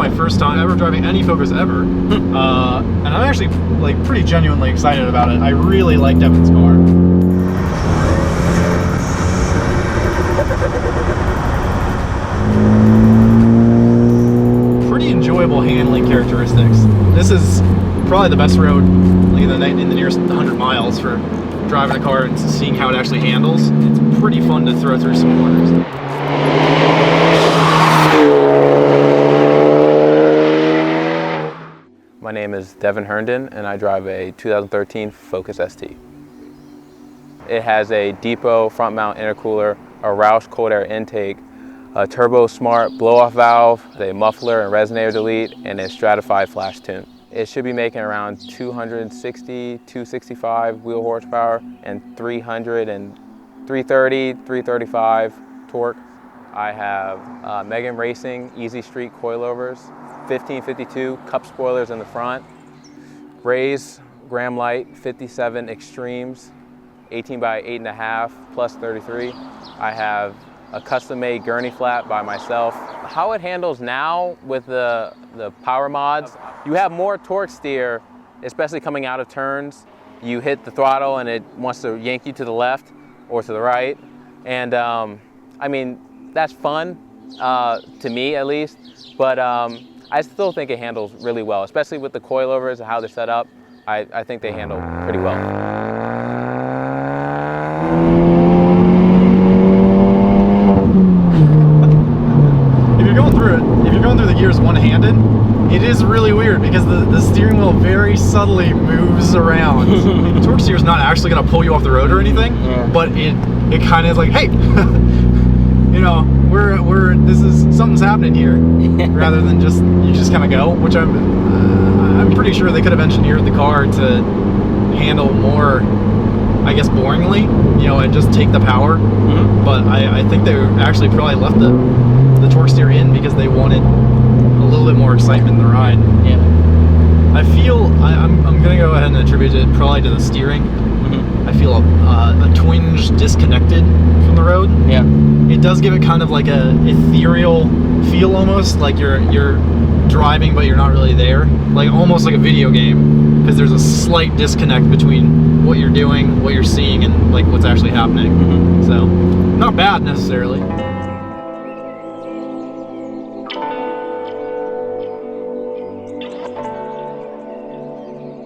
my first time ever driving any Focus ever, and I'm actually like pretty genuinely excited about it. I really like Devin's car. Pretty enjoyable handling characteristics. This is probably the best road like in the nearest 100 miles for driving a car and seeing how it actually handles. It's pretty fun to throw through some corners. My name is Devin Herndon and I drive a 2013 Focus ST. It has a depot front mount intercooler, a Roush cold air intake, a turbo smart blow-off valve, a muffler and resonator delete, and a stratified flash tune. It should be making around 260, 265 wheel horsepower and 330, 335 torque. I have Megan Racing Easy Street coilovers, 1552 cup spoilers in the front, Rays Graham Light 57 Extremes, 18 by 8.5 plus 33. I have a custom-made gurney flat by myself. How it handles now with the power mods, you have more torque steer, especially coming out of turns. You hit the throttle and it wants to yank you to the left or to the right. And I mean, that's fun, to me at least, but I still think it handles really well, especially with the coilovers and how they're set up. I think they handle pretty well. If you're going through the gears one-handed, it is really weird because the steering wheel very subtly moves around. The torque steer is not actually going to pull you off the road or anything, but it kind of is like, hey, you know, something's happening here, rather than you just kind of go. Which I'm pretty sure they could have engineered the car to handle more, I guess, boringly, you know, and just take the power. But I think they actually probably left the torque steer in because they wanted a little bit more excitement in the ride. Yeah. I feel I'm gonna go ahead and attribute it probably to the steering. I feel a twinge disconnected from the road. Yeah. It does give it kind of like a ethereal feel, almost like you're driving but you're not really there, like almost like a video game, because there's a slight disconnect between what you're doing, what you're seeing, and like what's actually happening. So not bad necessarily.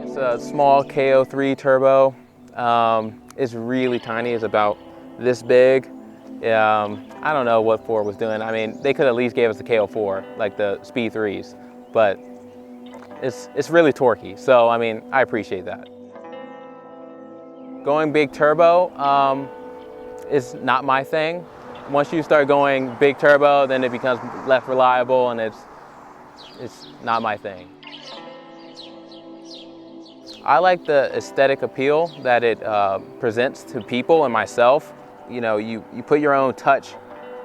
It's a small KO3 turbo. It's really tiny. It's about this big. I don't know what Ford was doing. I mean, they could at least gave us the KO4, like the Speed 3s, but it's really torquey. So, I mean, I appreciate that. Going big turbo is not my thing. Once you start going big turbo, then it becomes less reliable, and it's not my thing. I like the aesthetic appeal that it presents to people and myself. You know, you put your own touch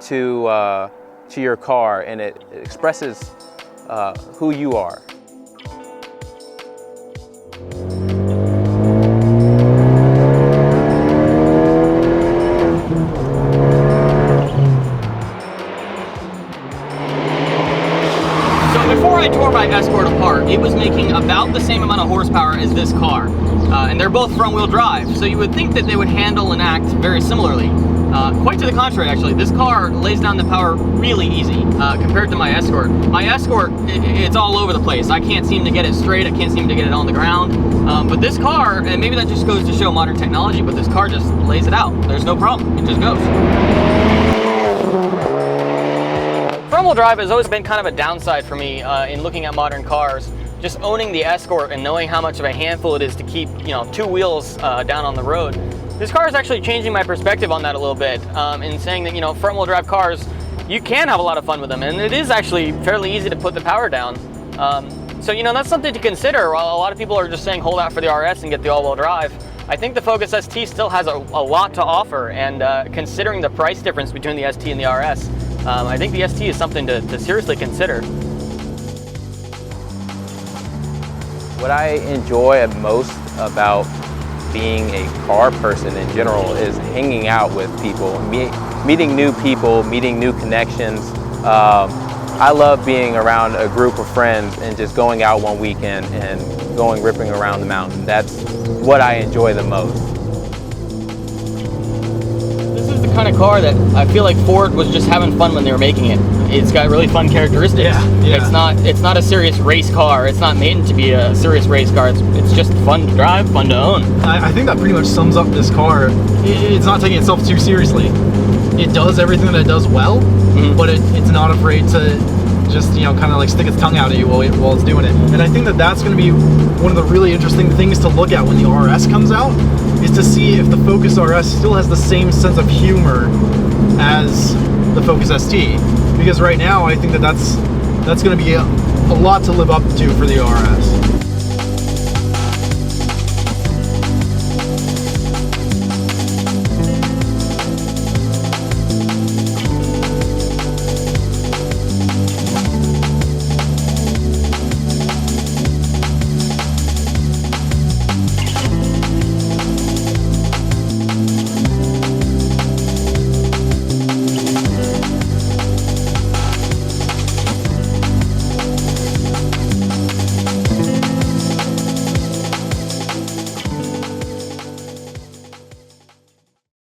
to your car, and it expresses who you are. Before I tore my Escort apart, it was making about the same amount of horsepower as this car. And they're both front-wheel drive, so you would think that they would handle and act very similarly. Quite to the contrary, actually. This car lays down the power really easy compared to my Escort. My Escort, it's all over the place. I can't seem to get it straight. I can't seem to get it on the ground. But this car, and maybe that just goes to show modern technology, but this car just lays it out. There's no problem. It just goes. Front-wheel drive has always been kind of a downside for me in looking at modern cars. Just owning the Escort and knowing how much of a handful it is to keep, you know, two wheels down on the road. This car is actually changing my perspective on that a little bit, in saying that, you know, front-wheel drive cars, you can have a lot of fun with them, and it is actually fairly easy to put the power down. So, you know, that's something to consider. While a lot of people are just saying hold out for the RS and get the all-wheel drive, I think the Focus ST still has a lot to offer, and considering the price difference between the ST and the RS, I think the ST is something to seriously consider. What I enjoy most about being a car person in general is hanging out with people, meeting new people, meeting new connections. I love being around a group of friends and just going out one weekend and going ripping around the mountain. That's what I enjoy the most. This is the kind of car that I feel like Ford was just having fun when they were making it. It's got really fun characteristics. Yeah. It's not a serious race car. It's not made to be a serious race car. It's just fun to drive, fun to own. I think that pretty much sums up this car. It's not taking itself too seriously. It does everything that it does well, but it's not afraid to just, you know, kind of like stick its tongue out at you while it's doing it. And I think that that's going to be one of the really interesting things to look at when the RS comes out, is to see if the Focus RS still has the same sense of humor as the Focus ST. Because right now, I think that that's going to be a lot to live up to for the RS.